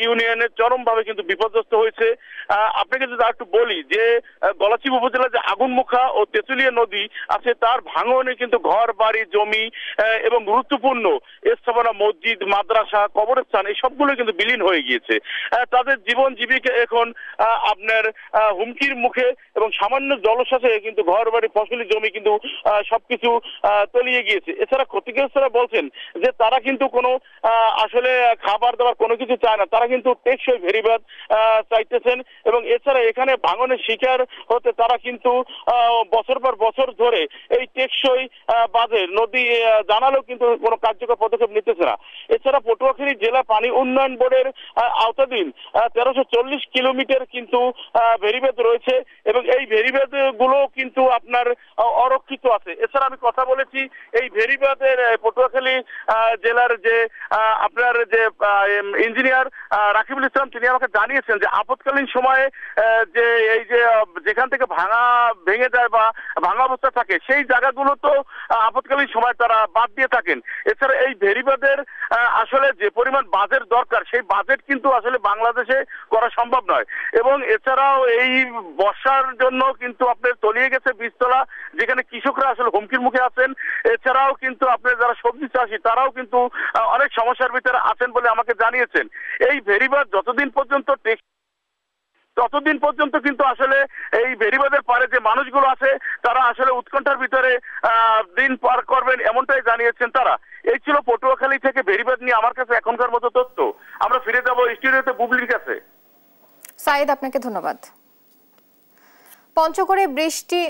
ইউনিয়নের চরমভাবে কিন্তু বিপর্যস্ত হয়েছে। আপনাকে যদি একটু বলি যে গলাচিপা উপজেলার যে আগুনমুখা ও তেঁতুলিয়া নদী আছে তার ভাঙনে কিন্তু ঘর বাড়ি জমি এবং গুরুত্বপূর্ণ স্থাপনা মসজিদ মাদ্রাসা কবরস্থান এই সবগুলো কিন্তু বিলীন হয়ে গিয়েছে। তাদের জীবন জীবিকা এখন আপনার হুমকির মুখে এবং সামান্য জলশ্বাসে কিন্তু ঘর বাড়ি ফসলি জমি কিন্তু সবকিছু তলিয়ে গিয়েছে। এছাড়া ক্ষতিগ্রস্তরা বলছেন যে তারা কিন্তু কোনো আসলে খাবার দাবার কোনো কিছু চায় না, তারা কিন্তু টেকসই ভেরিবাদ চাইতেছেন এবং এছাড়া এখানে ভাঙনের শিকার হতে তারা কিন্তু বছর পর বছর ধরে এই টেকসই বাঁধের নদী জানালেও কিন্তু কোনো কার্যকর পদক্ষেপ নিতেছে না। এছাড়া পটুয়াখালী জেলা পানি উন্নয়ন বোর্ডের আওতাধীন 1340 কিলোমিটার কিন্তু ভেরিবাদ রয়েছে এবং এই ভেরিবাদ গুলো কিন্তু আপনার অরক্ষিত আছে। এছাড়া আমি কথা বলেছি এই ভেরিবাদের পটুয়াখালী জেলার যে আপনার যে ইঞ্জিনিয়ার রাকিবুল ইসলাম তিনি আমাকে জানিয়েছেন যে আপৎকালীন সময়ে যে এই যে যেখান থেকে ভেঙে যায় বা ভাঙা অবস্থা থাকে সেই জায়গাগুলো তো আপৎকালীন সময় তারা বাদ দিয়ে থাকেন। এছাড়া এই ভেরিবাদের আসলে যে পরিমাণ বাজেট দরকার সেই বাজেট কিন্তু আসলে বাংলাদেশে করা সম্ভব নয় এবং এছাড়াও এই বর্ষার জন্য কিন্তু আপনার তলিয়ে গেছে বীজতলা যেখানে কৃষকরা আসলে হুমকির মুখে আছেন। এছাড়াও কিন্তু আপনার যারা সবজি চাষী তারাও কিন্তু অনেক সমস্যার ভিতরে আছেন বলে আমাকে জানিয়েছেন। এই ভেরিবাদ যতদিন পর্যন্ত ততদিন পর্যন্ত কিন্তু আসলে এই ভেরিবাদের পারে যে মানুষগুলো আছে তারা আসলে উৎকণ্ঠার ভিতরে দিন পার করবেন এমনটাই জানিয়েছেন তারা। এই ছিল পটুয়াখালী থেকে ভেরিবাদ নিয়ে আমার কাছে এখনকার মতো তথ্য। আমরা ফিরে যাব স্টুডিওতে বুবলির কাছে। সাইদ আপনাকে ধন্যবাদ। পঞ্চগড়ে বৃষ্টি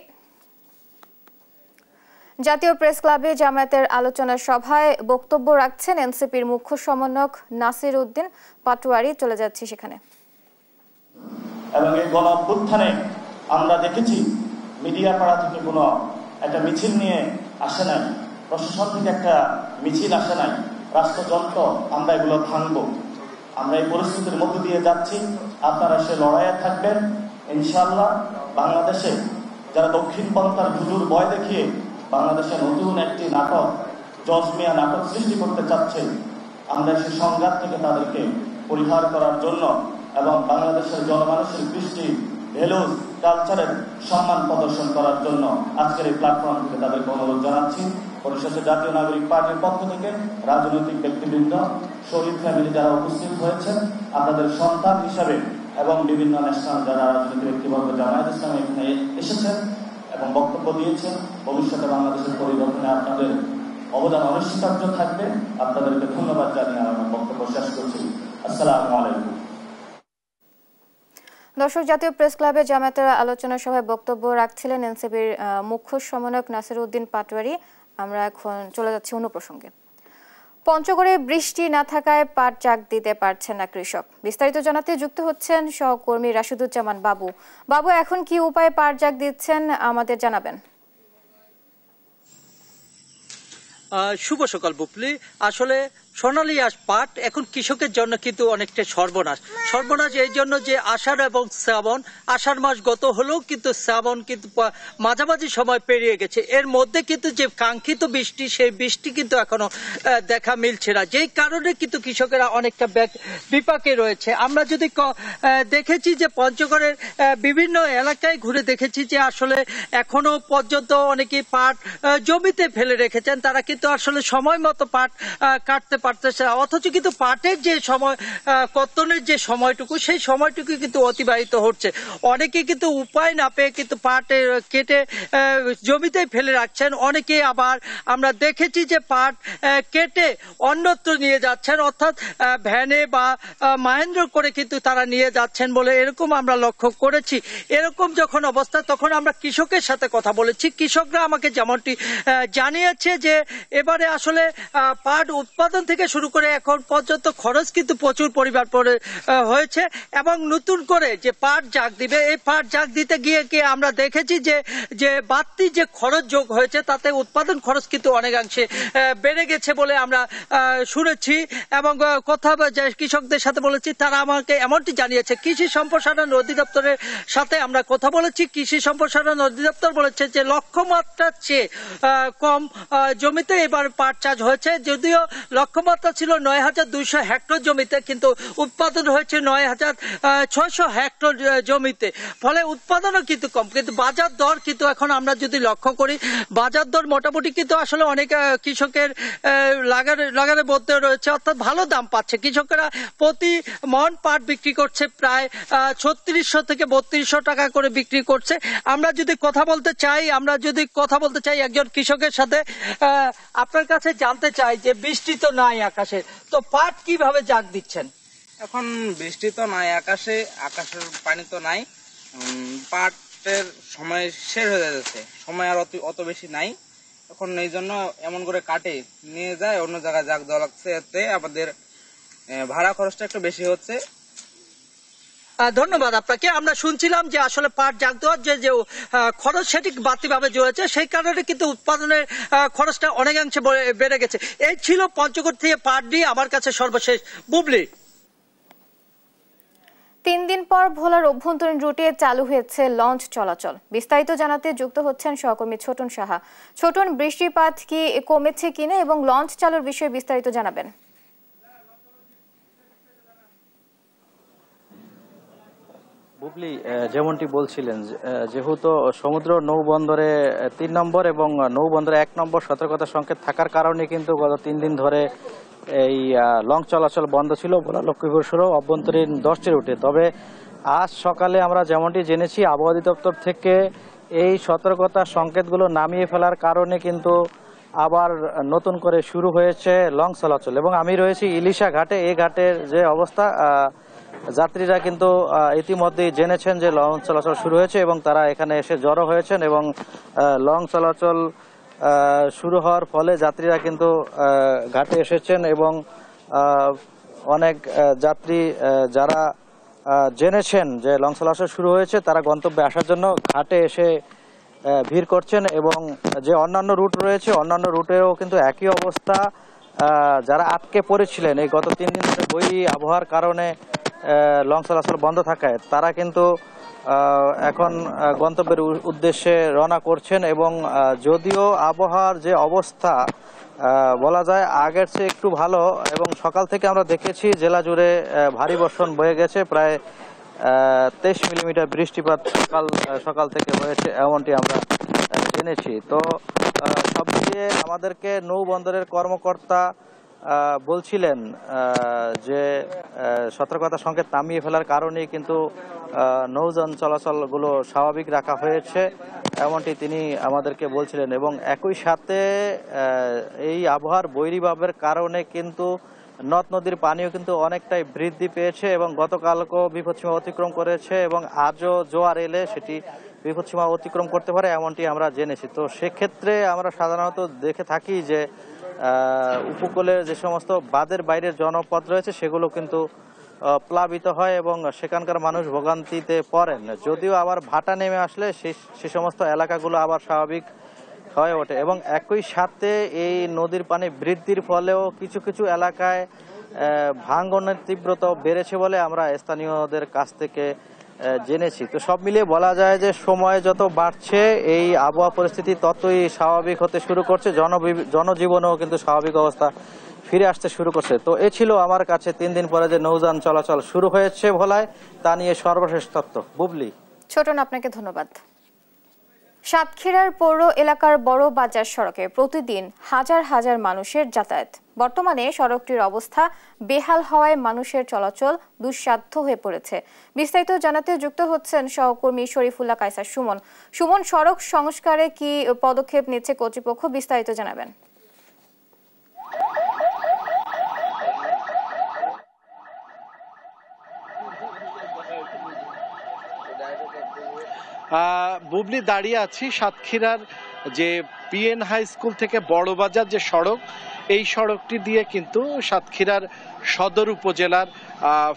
জাতীয় প্রেস ক্লাবে জামায়াতের আলোচনা সভায় বক্তব্য রাখছেন এনসিপির মুখ্য সমন্বয়ক নাসির উদ্দিন পাটোয়ারি। চলে যাচ্ছি সেখানে। এবং এই গণ অভ্যুত্থানে আমরা দেখেছি মিডিয়া পাড়া থেকে কোনো একটা মিছিল নিয়ে আসে নাই, প্রশাসন থেকে একটা মিছিল আসে নাই, রাষ্ট্রযন্ত্র আমরা এগুলো ভাঙবো। আমরা এই পরিস্থিতির মধ্যে দিয়ে যাচ্ছি, আপনারা সে লড়াইয়ে থাকবেন ইনশাআল্লাহ। বাংলাদেশে যারা দক্ষিণপন্থার ঝুলুর ভয় দেখিয়ে বাংলাদেশে নতুন একটি নাটক জজমিয়া নাটক সৃষ্টি করতে চাচ্ছে, আমরা সে সংঘাত থেকে তাদেরকে পরিহার করার জন্য এবং বাংলাদেশের জনমানুষের কৃষ্টি ভ্যালুজ কালচারের সম্মান প্রদর্শন করার জন্য আজকের এই প্ল্যাটফর্ম থেকে তাদেরকে অনুরোধ জানাচ্ছি। পরিশেষে জাতীয় নাগরিক পার্টির পক্ষ থেকে রাজনৈতিক ব্যক্তিবৃন্দ শহীদ ফ্যামিলি যারা উপস্থিত হয়েছেন আপনাদের সন্তান হিসাবে এবং বিভিন্ন ন্যাশনাল যারা রাজনৈতিক ব্যক্তিবর্গ জামায়াত ইসলামী এখানে এসেছেন এবং বক্তব্য দিয়েছেন, ভবিষ্যতে বাংলাদেশের পরিবর্তনে আপনাদের অবদান অনস্বীকার্য থাকবে। আপনাদেরকে ধন্যবাদ জানিয়ে আমার বক্তব্য শেষ করছি। আসসালামু আলাইকুম। দর্শক, জাতীয় প্রেস ক্লাবে জামায়াতের আলোচনা সভায় বক্তব্য রাখছিলেন এনসিপির মুখ্য সমন্বয়ক নাসির উদ্দিন পাটোয়ারি। আমরা এখন চলে যাচ্ছি অন্য প্রসঙ্গে। পঞ্চগড়ে বৃষ্টি না থাকায় পাট চাক দিতে পারছেন না কৃষক। বিস্তারিত জানাতে যুক্ত হচ্ছেন সহকর্মী রাশিদুজ্জামান বাবু। বাবু, এখন কি উপায়ে পাট চাক দিচ্ছেন আমাদের জানাবেন। শুভ সকাল বুপলি। আসলে সোনালী আঁশ পাট এখন কৃষকের জন্য কিন্তু অনেকটা সর্বনাশ এই জন্য যে আষাঢ় এবং শ্রাবণ, আষাঢ় মাস গত হলেও কিন্তু শ্রাবণ কিন্তু মাঝামাঝি সময় পেরিয়ে গেছে। এর মধ্যে কিন্তু যে কাঙ্ক্ষিত বৃষ্টি সেই বৃষ্টি কিন্তু এখনো দেখা মিলছে না, যেই কারণে কিন্তু কৃষকেরা অনেকটা বিপাকে রয়েছে। আমরা যদি দেখেছি যে পঞ্চগড়ের বিভিন্ন এলাকায় ঘুরে দেখেছি যে আসলে এখনো পর্যন্ত অনেকেই পাট জমিতে ফেলে রেখেছেন, তারা কিন্তু আসলে সময় মতো পাট কাটতে পারতেছে, অথচ কিন্তু পাটের যে সময় কর্তনের যে সময়টুকু সেই সময়টুকু কিন্তু অতিবাহিত হচ্ছে। অনেকে কিন্তু উপায় না পেয়ে কিন্তু পাট কেটে জমিতে ফেলে রাখছেন। অনেকে আবার আমরা দেখেছি যে পাট কেটে অন্যত্র নিয়ে যাচ্ছেন, অর্থাৎ ভ্যানে বা মাহেন্দ্র করে কিন্তু তারা নিয়ে যাচ্ছেন বলে এরকম আমরা লক্ষ্য করেছি। এরকম যখন অবস্থা তখন আমরা কৃষকের সাথে কথা বলেছি। কৃষকরা আমাকে যেমনটি জানিয়েছে যে এবারে আসলে পাট উৎপাদন থেকে থেকে শুরু করে এখন পর্যন্ত খরচ কিন্তু প্রচুর পরিমাণ হয়েছে এবং নতুন করে যে পাট জাগ দিবে এই পাট জাগ দিতে গিয়ে কি আমরা দেখেছি যে বাড়তি যে খরচ যোগ হয়েছে তাতে উৎপাদন খরচ কিন্তু অনেকাংশে বেড়ে গেছে বলে আমরা শুনেছি এবং কথা কৃষকদের সাথে বলেছি, তারা আমাকে এমনটি জানিয়েছে। কৃষি সম্প্রসারণ অধিদপ্তরের সাথে আমরা কথা বলেছি, কৃষি সম্প্রসারণ অধিদপ্তর বলেছে যে লক্ষ্যমাত্রার চেয়ে কম জমিতে এবার পাট চাষ হয়েছে। যদিও লক্ষ্যমাত্রা ছিল ৯,২০০ হেক্টর জমিতে, কিন্তু উৎপাদন হয়েছে ৯,৬০০ হেক্টর জমিতে, ফলে উৎপাদনও কিন্তু কম। কিন্তু বাজার দর কিন্তু এখন আমরা যদি লক্ষ্য করি, বাজার দর মোটামুটি কিন্তু আসলে অনেক কৃষকের লাগানের মধ্যে রয়েছে, অর্থাৎ ভালো দাম পাচ্ছে। কৃষকেরা প্রতি মন পাট বিক্রি করছে প্রায় ৩৬০০ থেকে ৩২০০ টাকা করে বিক্রি করছে। আমরা যদি কথা বলতে চাই একজন কৃষকের সাথে, আপনার কাছে জানতে চাই যে বৃষ্টি তো নাই আকাশে, তো পাট কিভাবে জাগ দিচ্ছেন? এখন বৃষ্টি তো নাই আকাশের পানি তো নাই, পাটের সময় শেষ হয়ে যাচ্ছে, সময় আর অত বেশি নাই এখন, এই জন্য এমন করে কাটে নিয়ে যায় অন্য জায়গায় জাগ দেওয়া লাগছে। এতে আমাদের ভাড়া খরচটা একটু বেশি হচ্ছে। ধন্যবাদ আপনাকে। আমরা শুনছিলাম যে আসলে পাট জাগ দেওয়ার যে খরচ সেটি বাড়তিভাবে জড়েছে, সেই কারণে কিন্তু উৎপাদনের খরচটা অনেকাংশে বেড়ে গেছে। এই ছিল পঞ্চগড় থেকে পাট নিয়ে আমার কাছে সর্বশেষ বুবলি। ৩ দিন পর ভোলার অভ্যন্তরীণ রুটে চালু হয়েছে লঞ্চ চলাচল। বিস্তারিত জানাতে যুক্ত হচ্ছেন সহকর্মী ছোটন সাহা। ছোটন, বৃষ্টিপাত কি কমেছে কিনা এবং লঞ্চ চালুর বিষয়ে বিস্তারিত জানাবেন। বুবলি, যেমনটি বলছিলেন, যেহেতু সমুদ্র নৌবন্দরে ৩ নম্বর এবং নৌবন্দরে ১ নম্বর সতর্কতা সংকেত থাকার কারণে কিন্তু গত ৩ দিন ধরে এই লঞ্চ চলাচল বন্ধ ছিল ভোলা লক্ষ্মীপুর সহ অভ্যন্তরীণ 10টি রুটে। তবে আজ সকালে আমরা যেমনটি জেনেছি, আবহাওয়া অধিদপ্তর থেকে এই সতর্কতা সংকেতগুলো নামিয়ে ফেলার কারণে কিন্তু আবার নতুন করে শুরু হয়েছে লঞ্চ চলাচল। এবং আমি রয়েছি ইলিশা ঘাটে। এই ঘাটের যে অবস্থা, যাত্রীরা কিন্তু ইতিমধ্যেই জেনেছেন যে লঞ্চ চলাচল শুরু হয়েছে এবং তারা এখানে এসে জড়ো হয়েছেন এবং লঞ্চ চলাচল শুরু হওয়ার ফলে যাত্রীরা কিন্তু ঘাটে এসেছেন এবং অনেক যাত্রী যারা জেনেছেন যে লঞ্চ চলাচল শুরু হয়েছে তারা গন্তব্যে আসার জন্য ঘাটে এসে ভিড় করছেন। এবং যে অন্যান্য রুট রয়েছে, অন্যান্য রুটেও কিন্তু একই অবস্থা। যারা আটকে পড়েছিলেন এই গত 3 দিন ধরে বৈরী আবহাওয়ার কারণে লঞ্চ চলাচল বন্ধ থাকায়, তারা কিন্তু এখন গন্তব্যের উদ্দেশ্যে রওনা করছেন। এবং যদিও আবহাওয়ার যে অবস্থা বলা যায় আগের চেয়ে একটু ভালো, এবং সকাল থেকে আমরা দেখেছি জেলা জুড়ে ভারী বর্ষণ বয়ে গেছে, প্রায় 23 মিলিমিটার বৃষ্টিপাত সকাল থেকে হয়েছে, এমনটি আমরা জেনেছি। তো সব মিলিয়ে আমাদেরকে নৌবন্দরের কর্মকর্তা বলছিলেন যে সতর্কতা সংকেত নামিয়ে ফেলার কারণেই কিন্তু নৌযান চলাচলগুলো স্বাভাবিক রাখা হয়েছে, এমনটি তিনি আমাদেরকে বলছিলেন। এবং একই সাথে এই আবহাওয়ার বৈরীভাবের কারণে কিন্তু নদ নদীর পানিও কিন্তু অনেকটাই বৃদ্ধি পেয়েছে এবং গতকালকেও বিপদসীমা অতিক্রম করেছে এবং আজও জোয়ার এলে সেটি বিপদসীমা অতিক্রম করতে পারে, এমনটি আমরা জেনেছি। তো সেক্ষেত্রে আমরা সাধারণত দেখে থাকি যে উপকূলের যে সমস্ত বাঁধের বাইরের জনপদ রয়েছে সেগুলো কিন্তু প্লাবিত হয় এবং সেখানকার মানুষ ভোগান্তিতে পড়েন। যদিও আবার ভাটা নেমে আসলে সে সমস্ত এলাকাগুলো আবার স্বাভাবিক হয়ে ওঠে। এবং একই সাথে এই নদীর পানি বৃদ্ধির ফলেও কিছু কিছু এলাকায় ভাঙনের তীব্রতা বেড়েছে বলে আমরা স্থানীয়দের কাছ থেকে জেনেছি। তো সব মিলিয়ে বলা যায় যে সময় যত বাড়ছে এই আবহাওয়া পরিস্থিতি ততই স্বাভাবিক হতে শুরু করছে, জনজীবনেও কিন্তু স্বাভাবিক অবস্থা ফিরে আসতে শুরু করছে। তো এ ছিল আমার কাছে 3 দিন পরে যে নৌযান চলাচল শুরু হয়েছে ভোলায় তা নিয়ে সর্বশেষ তথ্য। বুবলি। ছোটন, আপনাকে ধন্যবাদ। সাতক্ষীরার পৌর এলাকার বড় বাজার সড়কে প্রতিদিন হাজার হাজার মানুষের যাতায়াত। বর্তমানে সড়কটির অবস্থা বেহাল হওয়ায় মানুষের চলাচল দুঃসাধ্য হয়ে পড়েছে। বিস্তারিত জানাতে যুক্ত হচ্ছেন সহকর্মী শরীফুল্লাহ কায়সার সুমন। সুমন, সড়ক সংস্কারে কি পদক্ষেপ নিচ্ছে কর্তৃপক্ষ, বিস্তারিত জানাবেন। বুবলি, দাঁড়িয়ে আছি সাতক্ষীরার যে পিএন হাই স্কুল থেকে বড়বাজার যে সড়ক, এই সড়কটি দিয়ে কিন্তু সাতক্ষীরার সদর উপজেলার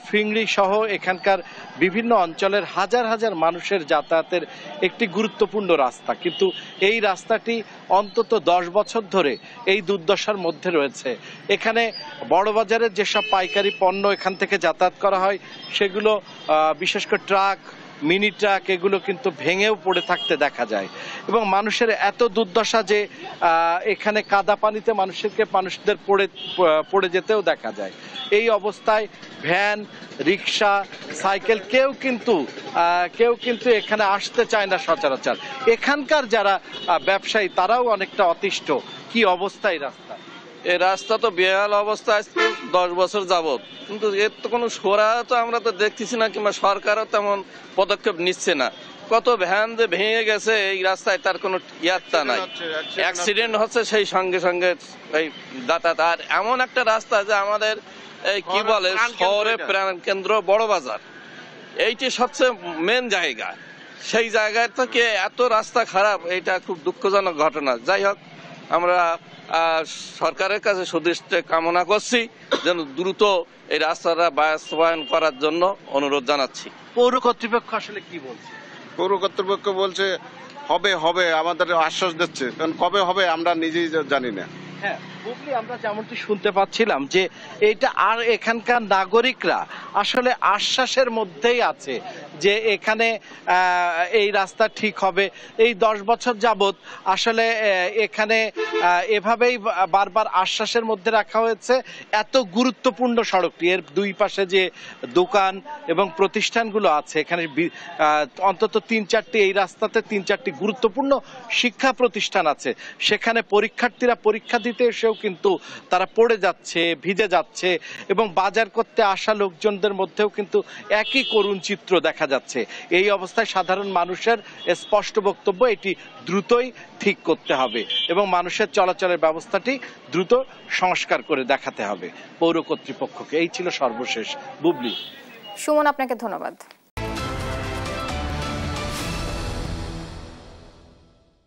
ফিংড়ি সহ এখানকার বিভিন্ন অঞ্চলের হাজার হাজার মানুষের যাতায়াতের একটি গুরুত্বপূর্ণ রাস্তা, কিন্তু এই রাস্তাটি অন্তত 10 বছর ধরে এই দুর্দশার মধ্যে রয়েছে। এখানে বড়বাজারের যেসব পাইকারি পণ্য এখান থেকে যাতায়াত করা হয় সেগুলো বিশেষ করে ট্রাক, মিনি ট্রাক, এগুলো কিন্তু ভেঙেও পড়ে থাকতে দেখা যায় এবং মানুষের এত দুর্দশা যে এখানে কাদা পানিতে মানুষদের পড়ে যেতেও দেখা যায়। এই অবস্থায় ভ্যান, রিক্সা, সাইকেল কেউ কিন্তু এখানে আসতে চায় না সচরাচর। এখানকার যারা ব্যবসায়ী তারাও অনেকটা অতিষ্ঠ। কি অবস্থায় রাস্তা? এই রাস্তা তো বেহাল অবস্থা আজকে 10 বছর যাবত, কিন্তু এর তো কোনো সরা তো আমরা তো দেখতেছি না, কিংবা সরকারও তেমন পদক্ষেপ নিচ্ছে না। কত ভ্যান যে ভেঙে গেছে এই রাস্তায়, তার কোনো ইয়াত্তা নাই। অ্যাক্সিডেন্ট হচ্ছে সেই সঙ্গে সঙ্গে এই যাতায়াত। আর এমন একটা রাস্তা যে আমাদের এই কি বলে শহরের প্রাণ কেন্দ্র বড়বাজার, এইটি সবচেয়ে মেন জায়গা, সেই জায়গায় থেকে এত রাস্তা খারাপ, এইটা খুব দুঃখজনক ঘটনা। যাই হোক, আমরা সরকারের কাছে সুদৃষ্টি কামনা করছি যেন দ্রুত এই রাস্তাটা বাস্তবায়ন করার জন্য অনুরোধ জানাচ্ছি। পৌর কর্তৃপক্ষ আসলে কি বলছে? পৌর কর্তৃপক্ষ বলছে হবে, আমাদের আশ্বাস দিচ্ছে, কারণ কবে হবে আমরা নিজেই জানি না। হ্যাঁ, বুবলি, আমরা যেমনটি শুনতে পাচ্ছিলাম যে এটা আর এখানকার নাগরিকরা আসলে আশ্বাসের মধ্যেই আছে যে এখানে এই রাস্তা ঠিক হবে। এই 10 বছর যাবত আসলে এখানে এভাবেই বারবার আশ্বাসের মধ্যে রাখা হয়েছে। এত গুরুত্বপূর্ণ সড়কটি, এর দুই পাশে যে দোকান এবং প্রতিষ্ঠানগুলো আছে, এখানে অন্তত 3-4টি, এই রাস্তাতে 3-4টি গুরুত্বপূর্ণ শিক্ষা প্রতিষ্ঠান আছে। সেখানে পরীক্ষার্থীরা পরীক্ষা দিতে এসেও কিন্তু তারা পড়ে যাচ্ছে, ভিজে যাচ্ছে এবং বাজার করতে আসা লোকজনদের মধ্যেও কিন্তু একই করুণ চিত্র দেখা যাচ্ছে। এই অবস্থায় সাধারণ মানুষের স্পষ্ট বক্তব্য, এটি দ্রুতই ঠিক করতে হবে এবং মানুষের চলাচলের ব্যবস্থাটি দ্রুত সংস্কার করে দেখাতে হবে পৌর কর্তৃপক্ষকে। এই ছিল সর্বশেষ। বুবলি, সুমন, আপনাকে ধন্যবাদ।